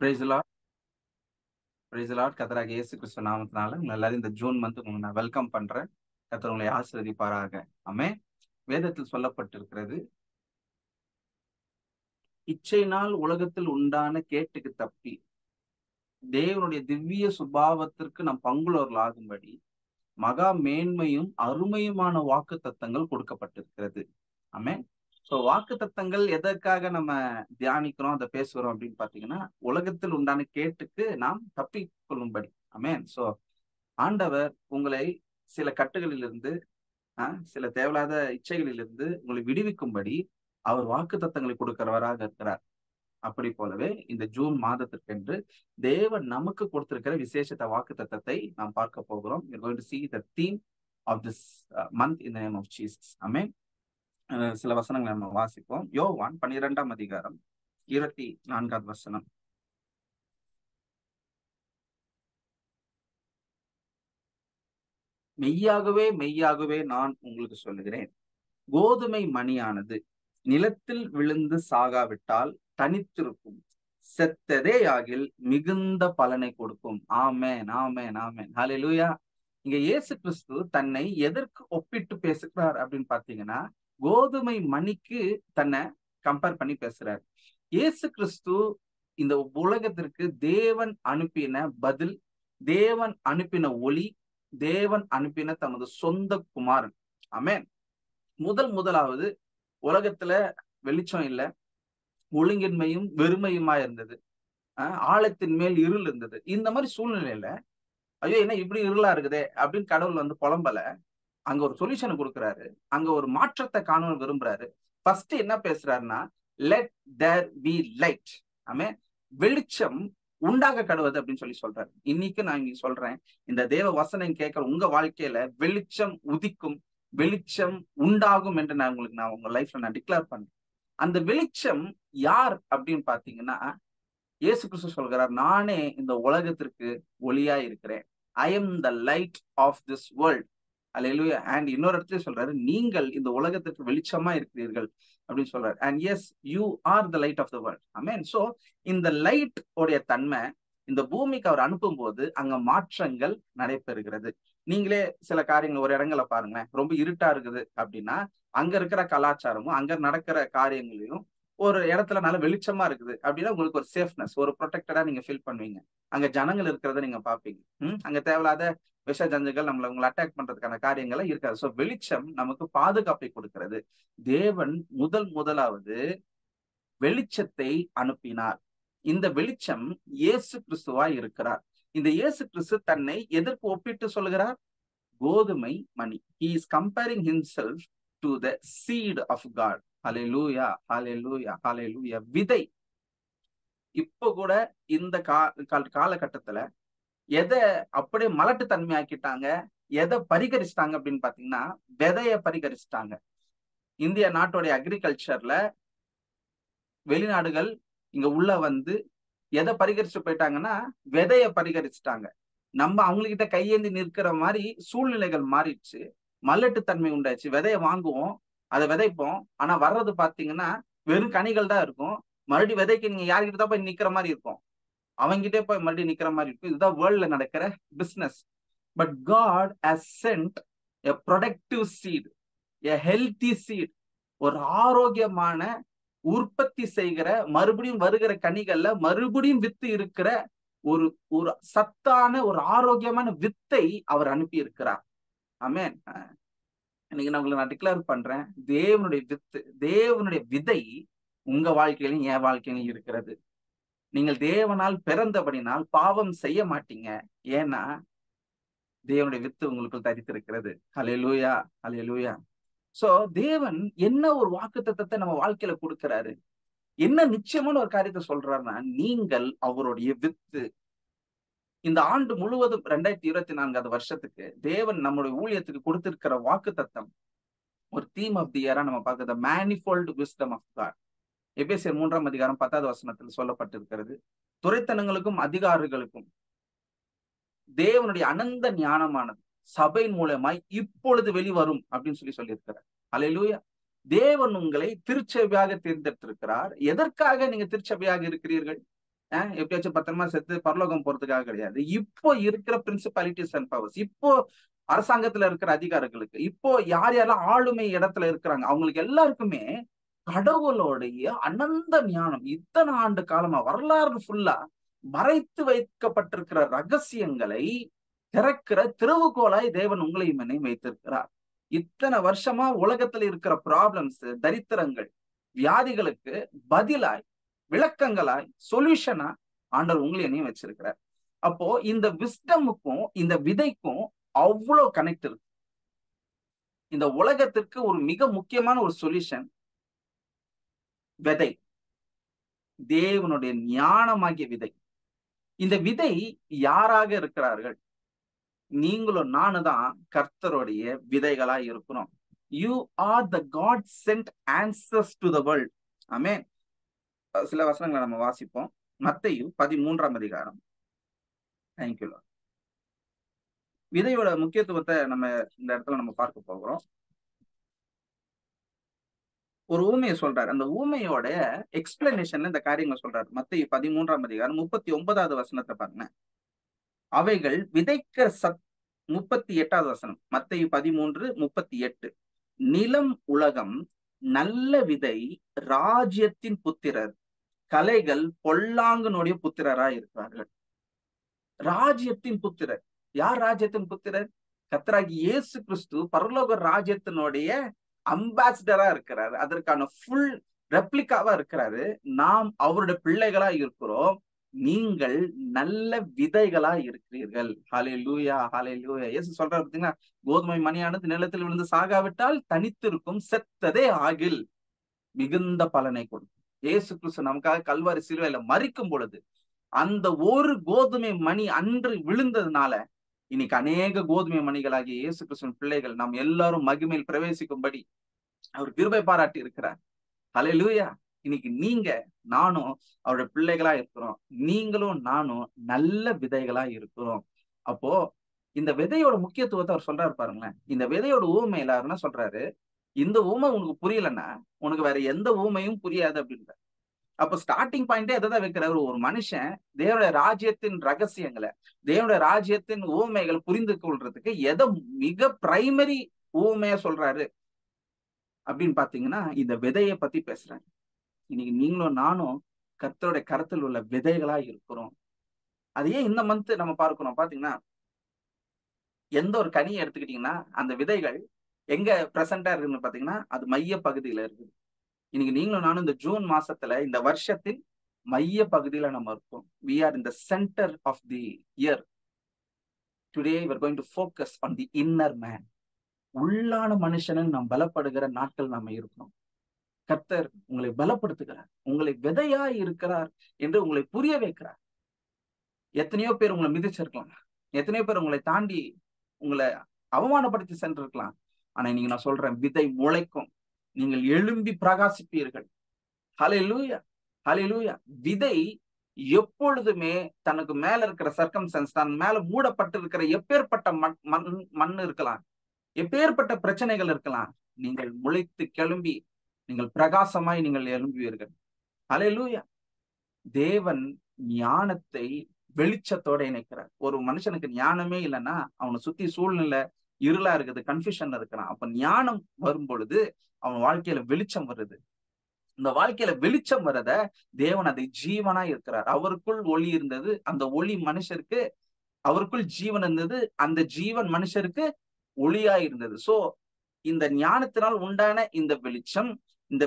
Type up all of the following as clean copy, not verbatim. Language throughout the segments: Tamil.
Price Lord. Price Lord. கர்த்தராகிய இயேசு கிறிஸ்து நாமத்தினால உங்க எல்லாரும் இந்த ஜூன் மந்த் உங்களை நான் வெல்கம் பண்றேன். கர்த்தர் உங்களை ஆசீர்வதிப்பாராக. ஆமென். வேதத்தில் சொல்லப்பட்டிருக்கிறது, இச்சையினால் உலகத்தில் உண்டான கேட்டுக்கு தப்பி தேவனுடைய திவ்ய சுபாவத்திற்கு நாம் பங்குள்ளவர்களாகும்படி மகா மேன்மையும் அருமையுமான வாக்கு தத்தங்கள் கொடுக்கப்பட்டிருக்கிறது. ஆமென். சோ வாக்கு தத்தங்கள் எதற்காக நம்ம தியானிக்கிறோம், அதை பேசுகிறோம் அப்படின்னு பாத்தீங்கன்னா, உலகத்தில் உண்டான கேட்டுக்கு நாம் தப்பிக்கொள்ளும்படி. ஆமென். சோ ஆண்டவர் உங்களை சில கட்டுகளிலிருந்து, சில தேவையில்லாத இச்சைகளிலிருந்து உங்களை விடுவிக்கும்படி அவர் வாக்கு தத்தங்களை கொடுக்கிறவராக இருக்கிறார். அப்படி போலவே இந்த ஜூன் மாதத்திற்கென்று தேவன் நமக்கு கொடுத்திருக்கிற விசேஷத்த வாக்கு தத்தத்தை நாம் பார்க்க போகிறோம். We are going to see the theme of this month in the name of Jesus. Amen. சில வசனங்களை நம்ம வாசிப்போம். யோவான் 12ஆம் அதிகாரம் 24வது வசனம். மெய்யாகவே மெய்யாகவே நான் உங்களுக்கு சொல்லுகிறேன், கோதுமை மணியானது நிலத்தில் விழுந்து சாகாவிட்டால் தனித்திருக்கும், செத்ததே ஆகில் மிகுந்த பலனை கொடுக்கும். ஆமென், ஆமென், ஆமென். ஹல்லேலூயா. இங்க இயேசு கிறிஸ்து தன்னை எதற்கு ஒப்பிட்டு பேசுகிறார் அப்படின்னு பாத்தீங்கன்னா, கோதுமை மணிக்கு தன்னை கம்பேர் பண்ணி பேசுறார். இயேசு கிறிஸ்து இந்த உலகத்திற்கு தேவன் அனுப்பின பதில், தேவன் அனுப்பின ஒளி, தேவன் அனுப்பின தமது சொந்த குமாரன். ஆமென். முதலாவது உலகத்துல வெளிச்சம் இல்ல, ஒழுங்கின்மையும் வெறுமையுமா இருந்தது, ஆழத்தின் மேல் இருள் இருந்தது. இந்த மாதிரி சூழ்நிலையில ஐயோ என்ன இப்படி இருளா இருக்குதே அப்படின்னு கடவுள் வந்து புலம்பல, அங்க ஒரு சொல்யூஷன் கொடுக்குறாரு, அங்க ஒரு மாற்றத்தை காண விரும்புறாரு. ஃபர்ஸ்ட் என்ன பேசுறாருன்னா, லெட் தேர் பி லைட். ஆமே, வெளிச்சம் உண்டாக கடவுது அப்படின்னு சொல்லி சொல்றாரு. இன்னைக்கு நான் இங்க சொல்றேன், இந்த தேவ வசனம் கேட்கிற உங்க வாழ்க்கையில வெளிச்சம் உதிக்கும், வெளிச்சம் உண்டாகும் என்று நான் உங்க லைஃப்ல நான் டிக்ளேர் பண்றேன். அந்த வெளிச்சம் யார் அப்படின்னு பாத்தீங்கன்னா, இயேசு கிறிஸ்து சொல்கிறார், நானே இந்த உலகத்திற்கு ஒளியா இருக்கிறேன். I am the light of this world. Hallelujah. And இன்னொரு இடத்துல சொல்றாரு, நீங்கள் இந்த உலகத்திற்கு வெளிச்சமா இருக்கிறீர்கள் அப்படின்னு சொல்றாரு. And yes, you are the light of the world. Amen. So இந்த லைட் உடைய தன்மை இந்த பூமிக்கு அவர் அனுப்பும் போது அங்க மாற்றங்கள் நடைபெறுகிறது. நீங்களே சில காரியங்கள் ஒரு இடங்களை பாருங்களேன், ரொம்ப இருட்டா இருக்குது அப்படின்னா அங்க இருக்கிற கலாச்சாரமும் அங்க நடக்கிற காரியங்களையும் ஒரு இடத்துல நல்ல வெளிச்சமா இருக்குது அப்படின்னா உங்களுக்கு ஒரு சேஃப்னஸ், ஒரு ப்ரொடெக்டடா நீங்க ஃபீல் பண்ணுவீங்க. அங்க ஜனங்கள் இருக்கிறத நீங்க பாப்பீங்க. அங்க தேவையில்லாத விஷ ஜந்துகள் உங்களை அட்டாக் பண்றதுக்கான காரியங்கள்லாம் இருக்காது. சோ வெளிச்சம் நமக்கு பாதுகாப்பை கொடுக்கிறது. தேவன் முதலாவது வெளிச்சத்தை அனுப்பினார். இந்த வெளிச்சம் இயேசு கிறிஸ்துவா இருக்கிறார். இந்த இயேசு கிறிஸ்து தன்னை எதற்கு ஒப்பிட்டு சொல்லுகிறார்? கோதுமை மணி. He is comparing himself to the seed of God. ஹல்லேலூயா, ஹல்லேலூயா, ஹல்லேலூயா. விதை. இப்போ கூட இந்த காலகட்டத்துல எதை அப்படியே மலட்டு தன்மை ஆக்கிட்டாங்க, எதை பரிகரிச்சிட்டாங்க அப்படின்னு பாத்தீங்கன்னா, விதைய பரிகரிச்சிட்டாங்க. இந்திய நாட்டுடைய அக்ரிகல்ச்சர்ல வெளிநாடுகள் இங்க உள்ள வந்து எதை பரிகரிச்சுட்டு போயிட்டாங்கன்னா, விதைய பரிகரிச்சுட்டாங்க. நம்ம அவங்ககிட்ட கையேந்தி நிற்கிற மாதிரி சூழ்நிலைகள் மாறிடுச்சு, மல்லட்டு தன்மை உண்டாச்சு. விதைய வாங்குவோம், அதை விதைப்போம், ஆனா வர்றது பாத்தீங்கன்னா வெறும் கனிகள் தான் இருக்கும். மறுபடியும் விதைக்கு நீங்க யார்கிட்ட தான் போய் நிக்கிற மாதிரி இருக்கும், அவங்கிட்டே போய் மறுபடியும் நிக்கிற மாதிரி இருக்கும். இதுதான் வேர்ல்ட்ல நடக்கிற business. But God has sent a productive seed, a healthy seed. ஒரு ஆரோக்கியமான உற்பத்தி செய்கிற, மறுபடியும் வருகிற கனிகள்ல மறுபடியும் வித்து இருக்கிற ஒரு ஒரு சத்தான ஒரு ஆரோக்கியமான வித்தை அவர் அனுப்பி இருக்கிறார். ஆமென். இன்னைக்கு நான் உங்களுக்கு டிக்ளேர் பண்றேன், தேவனுடைய வித்து, தேவனுடைய விதை உங்க வாழ்க்கையிலும் என் வாழ்க்கையிலும் இருக்கிறது. நீங்கள் தேவனால் பிறந்தபடினால் பாவம் செய்ய மாட்டீங்க. ஏன்னா தேவனுடைய வித்து உங்களுக்குள் தரித்திருக்கிறது. ஹல்லேலூயா, ஹல்லேலூயா. சோ தேவன் என்ன ஒரு வாக்குத்தத்தத்தை நம்ம வாழ்க்கையில கொடுக்கிறாரு, என்ன நிச்சயமான ஒரு காரியத்தை சொல்றாருன்னா, நீங்கள் அவருடைய வித்து. இந்த ஆண்டு முழுவதும் 2024 வருஷத்துக்கு தேவன் நம்முடைய ஊழியத்துக்கு கொடுத்திருக்கிற வாக்குத்தத்தம் ஒரு தீம் ஆஃப் தி இயரா நம்ம பார்க்க, மேனிஃபோல்ட் விஸ்டம் ஆஃப் காட். எபேசியர் 3ஆம் அதிகாரம் 10வது வசனத்தில் சொல்லப்பட்டிருக்கிறது, துரைத்தனங்களுக்கும் அதிகாரிகளுக்கும் தேவனுடைய அனந்த ஞானமானது சபையின் மூலமாய் இப்பொழுது வெளிவரும் அப்படின்னு சொல்லியிருக்கிறார். அல்லேலூயா. தேவன் உங்களை திருச்சபையாக தேர்ந்தெடுத்திருக்கிறார். எதற்காக நீங்க திருச்சபையாக இருக்கிறீர்கள்? எப்படியாச்சும் பத்திரமா செத்து பரலோகம் போறதுக்காக கிடையாது. இப்போ இருக்கிற பிரின்சிபாலிட்டிஸ் அண்ட் பவர்ஸ், இப்போ அரசாங்கத்துல இருக்கிற அதிகாரிகளுக்கு, இப்போ யார் யாரெல்லாம் ஆளுமை இடத்துல இருக்கிறாங்க, அவங்களுக்கு எல்லாருக்குமே கடவுளுடைய அனந்த ஞானம், இத்தனை ஆண்டு காலமா வரலாறு ஃபுல்லா மறைத்து வைக்கப்பட்டிருக்கிற ரகசியங்களை திறக்கிற திறவுகோலாய் தேவன் உங்களையும் என்னையும் வைத்திருக்கிறார். இத்தனை வருஷமா உலகத்துல இருக்கிற ப்ராப்ளம்ஸ், தரித்திரங்கள், வியாதிகளுக்கு பதிலாய், விளக்கங்களாய், சொல்யூஷனா ஆண்டவர் உங்களை என்னையும் வச்சிருக்கிறார். அப்போ இந்த விஸ்டமுக்கும் இந்த விதைக்கும் அவ்வளவு கனெக்ட் இருக்கு. இந்த உலகத்திற்கு ஒரு மிக முக்கியமான ஒரு சொல்யூஷன் விதை, தேவனுடைய ஞானமாகிய விதை. இந்த விதை யாராக இருக்கிறார்கள்? நீங்களும் நானும் தான் கர்த்தருடைய விதைகளா இருக்கிறோம். You are the God sent answers to the world. Amen. சில வசனங்களை நம்ம வாசிப்போம். மத்தேயு 13ஆம் அதிகாரம். தேங்க்யூ. விதையோட முக்கியத்துவத்தை நம்ம இந்த இடத்துல நம்ம பார்க்க போகிறோம். ஒரு ஊமையை சொல்றாரு. அந்த ஊமையோட எக்ஸ்பிளனேஷன்ல இந்த காரியங்களை சொல்றாரு. மத்தேயு 13ஆம் அதிகாரம் 39வது வசனத்தை பாருங்க. அவைகள் விதைக்கிற 38வது வசனம். மத்தேயு 13:38. நிலம் உலகம் நல்ல விதை ராஜ்யத்தின் புத்திரர், கலைகள் பொல்லாங்கனுடைய புத்திரரா இருக்கிறார்கள். ராஜ்யத்தின் புத்திரர். யார் ராஜ்யத்தின் புத்திரர்? கர்த்தராகிய இயேசு கிறிஸ்து பரலோக ராஜ்யத்தினுடைய அம்பாசிடரா இருக்கிறாரு. அதற்கான ஃபுல் ரெப்ளிகாவா இருக்கிறாரு. நாம் அவருடைய பிள்ளைகளா இருக்கிறோம். நீங்கள் நல்ல விதைகளா இருக்கிறீர்கள். ஹல்லேலூயா, ஹல்லேலூயா. இயேசு சொல்றாரு பார்த்தீங்களா, கோதுமை மணியானது நிலத்தில் விழுந்து சாகாவிட்டால் தனித்திருக்கும், செத்ததே ஆகில் மிகுந்த பலனை கொடுக்கும். இயேசு கிறிஸ்து நமக்காக கல்வாரி சிலுவையில மரிக்கும் பொழுது அந்த ஒரு கோதுமை மணி அன்று விழுந்ததுனால இன்னைக்கு அநேக கோதுமை மணிகளாகிய இயேசு கிறிஸ்துவின் பிள்ளைகள் நாம் எல்லாரும் மகிமையில் பிரவேசிக்கும்படி அவர் கிருபை பாராட்டி இருக்கிறார். ஹல்லேலூயா. இன்னைக்கு நீங்க நானும் அவருடைய பிள்ளைகளா இருக்கிறோம். நீங்களும் நானும் நல்ல விதைகளா இருக்கிறோம். அப்போ இந்த விதையோட முக்கியத்துவத்தை அவர் சொல்றாரு பாருங்களேன். இந்த விதையோட ஊமை எல்லாருன்னா சொல்றாரு, இந்த ஊமை உனக்கு புரியலன்னா உனக்கு வேற எந்த ஊமையும் புரியாது அப்படின்ற. அப்ப ஸ்டார்டிங் பாயிண்டே எதான் வைக்கிறாரு. ஒரு மனுஷன் தேவனுடைய ராஜ்யத்தின் ரகசியங்களை, தேவனுடைய ராஜ்யத்தின் ஊமைகள் புரிந்து கொள்றதுக்கு எதை மிக பிரைமரி ஊமையா சொல்றாரு அப்படின்னு பாத்தீங்கன்னா, இந்த விதையை பத்தி பேசுறாரு. இன்னைக்கு நீங்களும் நானும் கர்த்தருடைய கருத்தில் உள்ள விதைகளா இருக்கிறோம். அது ஏன் இந்த மந்த் நம்ம பார்க்கிறோம் பாத்தீங்கன்னா, எந்த ஒரு கனியை எடுத்துக்கிட்டீங்கன்னா அந்த விதைகள் எங்க பிரசண்டா இருக்குன்னு பாத்தீங்கன்னா அது மைய பகுதியில இருக்குது. இன்னைக்கு நீங்களும் நானும் இந்த ஜூன் மாசத்துல இந்த வருஷத்தின் மைய பகுதியில நம்ம இருக்கோம். We are in the center of the year. Today we are going to focus on the inner man. உள்ளான மனுஷனை நாம் பலப்படுகிற நாட்கள் நாம இருக்கணும். கர்த்தர் உங்களை பலப்படுத்துகிறார், உங்களை விதையா இருக்கிறார் என்று உங்களை புரிய வைக்கிறார். எத்தனையோ பேர் உங்களை மிதிச்சிருக்கலாம், எத்தனையோ பேர் உங்களை தாண்டி உங்களை அவமானப்படுத்தி சென்றிருக்கலாம். ஆனா இன்னைக்கு நான் சொல்றேன், விதை முளைக்கும், நீங்கள் எழும்பி பிரகாசிப்பீர்கள். ஹல்லேலூயா, ஹல்லேலூயா. விதை எப்பொழுதுமே தனக்கு மேல இருக்கிற சர்க்கம்ஸ்டன்ஸ், தன் மேல மூடப்பட்டு இருக்கிற எப்பேற்பட்ட மண் இருக்கலாம், எப்பேற்பட்ட பிரச்சனைகள் இருக்கலாம், நீங்கள் முளைத்து கிளம்பி நீங்கள் பிரகாசமாய் நீங்கள் எழும்புவீர்கள். ஹல்லேலூயா. தேவன் ஞானத்தை வெளிச்சத்தோட இணைக்கிறார். ஒரு மனுஷனுக்கு ஞானமே இல்லைன்னா அவனை சுத்தி சூழ்நிலை இருளா இருக்குது, கன்ஃபியூஷன் இருக்கிறான். அப்ப ஞானம் வரும் பொழுது அவன் வாழ்க்கையில வெளிச்சம் வருது. இந்த வாழ்க்கையில வெளிச்சம் வரத தேவன் அதை ஜீவனா இருக்கிறார். அவருக்குள் ஒளி இருந்தது, அந்த ஒளி மனுஷருக்கு, அவருக்குள் ஜீவன் இருந்தது, அந்த ஜீவன் மனுஷருக்கு ஒளியா இருந்தது. சோ இந்த ஞானத்தினால் உண்டான இந்த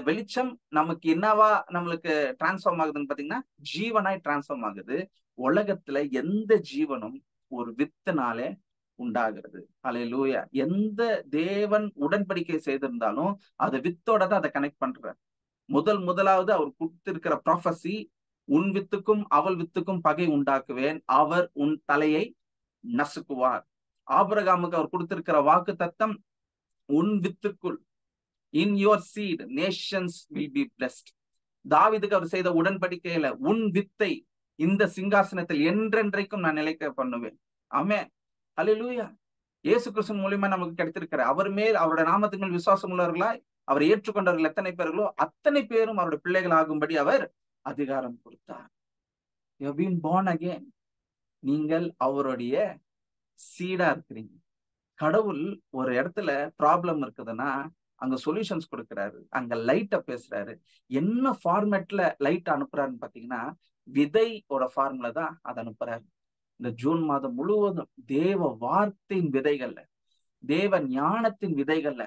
வெளிச்சம் நமக்கு என்னவா நம்மளுக்கு டிரான்ஸ்ஃபார்ம் ஆகுதுன்னு பாத்தீங்கன்னா ஜீவனாய் டிரான்ஸ்ஃபார்ம் ஆகுது. உலகத்துல எந்த ஜீவனும் ஒரு வித்துனாலே உண்டாகிறது. ஹல்லேலூயா. எந்த தேவன் உடன்படிக்கை செய்திருந்தாலும் அதை வித்தோட தான் அதை கனெக்ட் பண்றார். முதலாவது அவர் கொடுத்திருக்கிற ப்ராஃபசி, உன் வித்துக்கும் அவள் வித்துக்கும் பகை உண்டாக்குவேன், அவர் உன் தலையை நசுக்குவார். ஆபிரகாமுக்கு அவர் கொடுத்திருக்கிற வாக்கு தத்தம், உன் வித்துக்குள், in your seed nations will be blessed. தாவீதுக்கு அவர் செய்த உடன்படிக்கையில, உன் வித்தை இந்த சிங்காசனத்தில் என்றென்றைக்கும் நான் நிலைக்க பண்ணுவேன். ஆமென். ஹல்லேலூயா. இயேசு கிறிஸ்து மூலமா நமக்கு கிடைத்திருக்கிற அவர் மேல், அவருடைய நாமத்துக்கு மேல் விசுவாசம் உள்ளவர்களாய் அவர் ஏற்றுக்கொண்டவர்கள் எத்தனை பேர்களோ அத்தனை பேரும் அவருடைய பிள்ளைகள் ஆகும்படி அவர் அதிகாரம் கொடுத்தார். you have been born again. நீங்கள் அவருடைய சீடா இருக்கிறீங்க. கடவுள் ஒரு இடத்துல ப்ராப்ளம் இருக்குதுன்னா அங்க சொல்யூஷன்ஸ் கொடுக்கிறாரு, அங்க லைட்ட பேசுறாரு. என்ன ஃபார்மேட்ல லைட் அனுப்புறாருன்னு பாத்தீங்கன்னா விதையோட ஃபார்முலா தான் அதை அனுப்புறாரு. இந்த ஜூன் மாதம் முழுவதும் தேவ வார்த்தையின் விதைகள்ல, தேவ ஞானத்தின் விதைகள்ல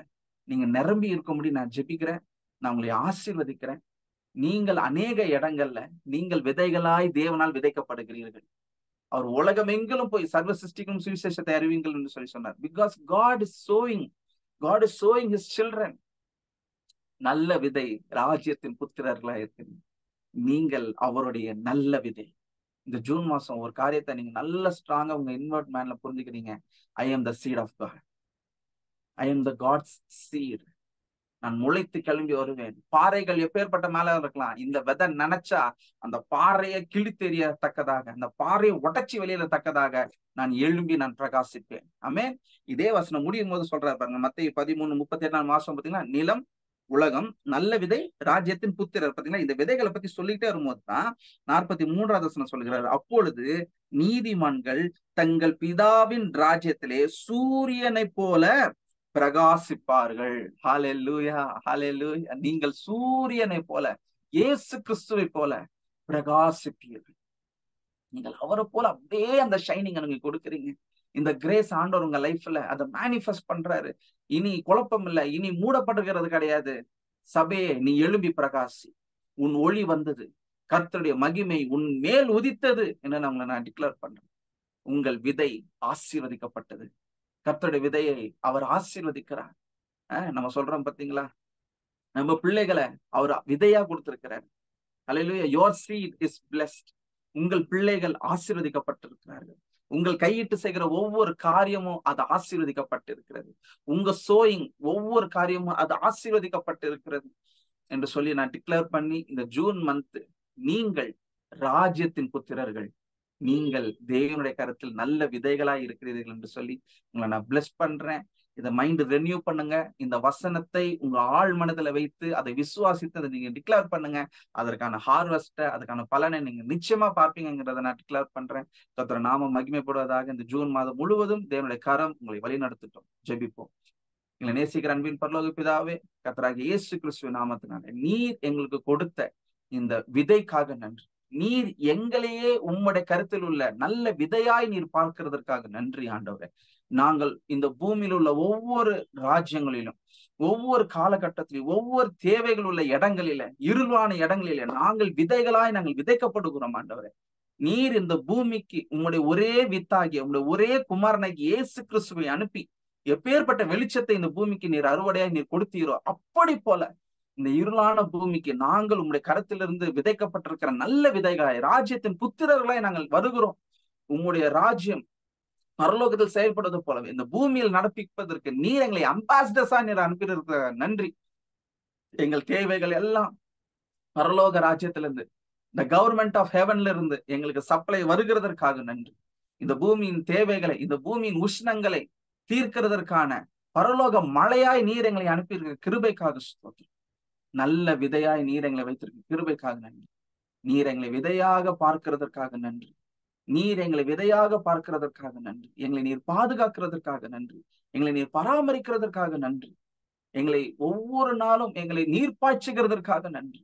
நீங்க நிரம்பி இருக்க முடியும். நான் ஜெபிக்கிறேன், நான் உங்களை ஆசீர்வதிக்கிறேன். நீங்கள் அநேக இடங்கள்ல நீங்கள் விதைகளாய் தேவனால் விதைக்கப்படுகிறீர்கள். அவர் உலகம் எங்கிலும் போய் சர்வ சிருஷ்டிக்கும் சுவிசேஷத்தை அறிவீங்கள் என்று சொல்லி சொன்னார். Because God is sowing his children. நல்ல விதை ராஜ்யத்தின் புத்திரர்களா இருக்கிறீங்க. நீங்கள் அவருடைய நல்ல விதை. இந்த ஜூன் மாசம் ஒரு காரியத்தை நீங்க நல்ல ஸ்ட்ராங்கா உங்க invert மேன்ல புரிஞ்சுக்கிறீங்க. I am the seed of God. I am the God's seed. நான் முளைத்து கிளம்பி வருவேன். பாறைகள் எப்பேற்பட்ட மேல இருக்கலாம், இந்த விதை நினைச்சா அந்த பாறையை கிழித்தெறியத்தக்கதாக, அந்த பாறையை உடைச்சி வெளியில தக்கதாக நான் எழும்பி நான் பிரகாசிப்பேன். ஆமென். இதே வசனம் முடியும் போது சொல்றாரு பாருங்க, மத்தேயு 13:38 மாசம் பாத்தீங்கன்னா, நிலம், உலகம், நல்ல விதை, ராஜ்யத்தின் புத்திரர். பாத்தீங்கன்னா இந்த விதைகளை பத்தி சொல்லிட்டே வரும்போது தான் 43வது வசனம் சொல்லுகிறாரு, அப்பொழுது நீதிமான்கள் தங்கள் பிதாவின் ராஜ்யத்திலே சூரியனை போல பிரகாசிப்பார்கள். ஹல்லேலூயா, ஹல்லேலூயா. நீங்கள் சூரியனை போல, இயேசு கிறிஸ்துவை போல பிரகாசிப்பீர்கள். நீங்கள் அவரை போல அப்படியே அந்த ஷைனிங் நீங்க கொடுக்குறீங்க. இந்த கிரேஸ் ஆண்டவர் உங்க லைஃப்ல அதை மேனிஃபெஸ்ட் பண்றாரு. இனி குழப்பம் இல்லை, இனி மூடப்படுகிறது கிடையாது. சபையே, நீ எழும்பி பிரகாசி. உன் ஒளி வந்தது, கர்த்தருடைய மகிமை உன் மேல் உதித்தது என்று நான் டிக்ளேர் பண்றேன். உங்கள் விதை ஆசீர்வதிக்கப்பட்டது. கர்த்தருடைய விதையை அவர் ஆசீர்வதிக்கிறார். நம்ம சொல்றோம் பாத்தீங்களா, நம்ம பிள்ளைகளை அவர் விதையா கொடுத்திருக்கிறார். ஹல்லேலூயா. your seed is blessed. உங்கள் பிள்ளைகள் ஆசீர்வதிக்கப்பட்டிருக்கிறார்கள். உங்கள் கையிட்டு செய்கிற ஒவ்வொரு காரியமும் அது ஆசீர்வதிக்கப்பட்டிருக்கிறது. உங்க சோயிங் ஒவ்வொரு காரியமும் அது ஆசீர்வதிக்கப்பட்டிருக்கிறது என்று சொல்லி நான் டிக்ளேர் பண்ணி, இந்த ஜூன் மந்த் நீங்கள் ராஜ்யத்தின் புத்திரர்கள், நீங்கள் தேவனுடைய கருத்தில் நல்ல விதைகளாய் இருக்கிறீர்கள் என்று சொல்லி உங்களை நான் பிளஸ் பண்றேன். இதை மைண்ட் ரெனியூ பண்ணுங்க. இந்த வசனத்தை உங்க ஆழ் மனதில் வைத்து அதை விசுவாசித்து அதை நீங்க டிக்ளேர் பண்ணுங்க. அதற்கான ஹார்வெஸ்ட, அதுக்கான பலனை நீங்க நிச்சயமா பார்ப்பீங்கிறத நான் டிக்ளேர் பண்றேன். கர்த்தர் நாமம் மகிமைப்படுவதாக. இந்த ஜூன் மாதம் முழுவதும் தேவனுடைய கரம் உங்களை வழி நடத்தட்டும். ஜெபிப்போம். எங்களை நேசிக்கிற அன்பின் பரலோக பிதாவே, கர்த்தராகிய இயேசு கிறிஸ்துவின் நாமத்தினாலே நீர் எங்களுக்கு கொடுத்த இந்த விதைக்காக நன்றி. நீர் எங்களையே உம்முடைய கருத்தில் உள்ள நல்ல விதையாய் நீர் பார்க்கிறதற்காக நன்றி ஆண்டவரே. நாங்கள் இந்த பூமியில் உள்ள ஒவ்வொரு ராஜ்யங்களிலும், ஒவ்வொரு காலகட்டத்திலும், ஒவ்வொரு தேவைகள் உள்ள இடங்களில, இருளான இடங்களில நாங்கள் விதைகளாய் நாங்கள் விதைக்கப்படுகிறோம் ஆண்டவரே. நீர் இந்த பூமிக்கு உம்முடைய ஒரே வித்தாகிய உம்முடைய ஒரே குமாரனாகிய இயேசு கிறிஸ்துவை அனுப்பி எப்பேற்பட்ட வெளிச்சத்தை இந்த பூமிக்கு நீர் அறுவடையாய் நீர் கொடுத்தீரோ, அப்படி போல இந்த இருளான பூமிக்கு நாங்கள் உம்முடைய கருத்திலிருந்து விதைக்கப்பட்டிருக்கிற நல்ல விதைகளாய், ராஜ்யத்தின் புத்திரர்களாய் நாங்கள் வருகிறோம். உம்முடைய ராஜ்யம் பரலோகத்தில் செயல்படுவது போலவே இந்த பூமியில் நடப்பிப்பதற்கு நீர் எங்களை அம்பாசிடர்ஸா நீர் அனுப்பியிருக்கிற நன்றி. எங்கள் தேவைகள் எல்லாம் பரலோக ராஜ்யத்திலிருந்து, இந்த கவர்மெண்ட் ஆஃப் ஹெவன்ல இருந்து எங்களுக்கு சப்ளை வருகிறதற்காக நன்றி. இந்த பூமியின் தேவைகளை, இந்த பூமியின் உஷ்ணங்களை தீர்க்கிறதற்கான பரலோக மழையாய் நீர் எங்களை அனுப்பியிருக்கிற கிருபைக்காக ஸ்தோத்திரம். நல்ல விதையாய் நீர் எங்களை வைத்திருக்க கிருபைக்காக நன்றி. நீர் எங்களை விதையாக பார்க்கிறதற்காக நன்றி. நீர் எங்களை விதையாக பார்க்கிறதற்காக நன்றி. எங்களை நீர் பாதுகாக்கிறதற்காக நன்றி. எங்களை நீர் பராமரிக்கிறதற்காக நன்றி. எங்களை ஒவ்வொரு நாளும் எங்களை நீர் பாய்ச்சுகிறதற்காக நன்றி.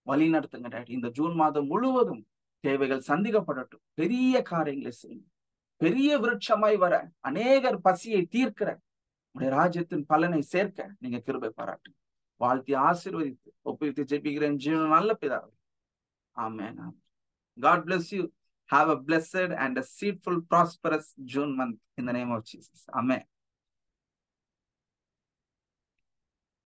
வழி நடத்துங்க டாடி. இந்த ஜூன் மாதம் முழுவதும் தேவைகள் சந்திக்கப்படட்டும். பெரிய காரியங்களை செய்யும். பெரிய விருட்சமாய் வர, அநேகர் பசியை தீர்க்கிற உடைய ராஜ்யத்தின் பலனை சேர்க்க நீங்க கிருபை பாராட்டுங்க. வாழ்த்தி ஆசீர்வதித்து ஒப்புவித்து ஜெபிக்கிறேன் ஜீவன நல்ல பிதாவே. ஆமென். God bless you. Have a blessed and a seedful, prosperous June month in the name of Jesus. Amen.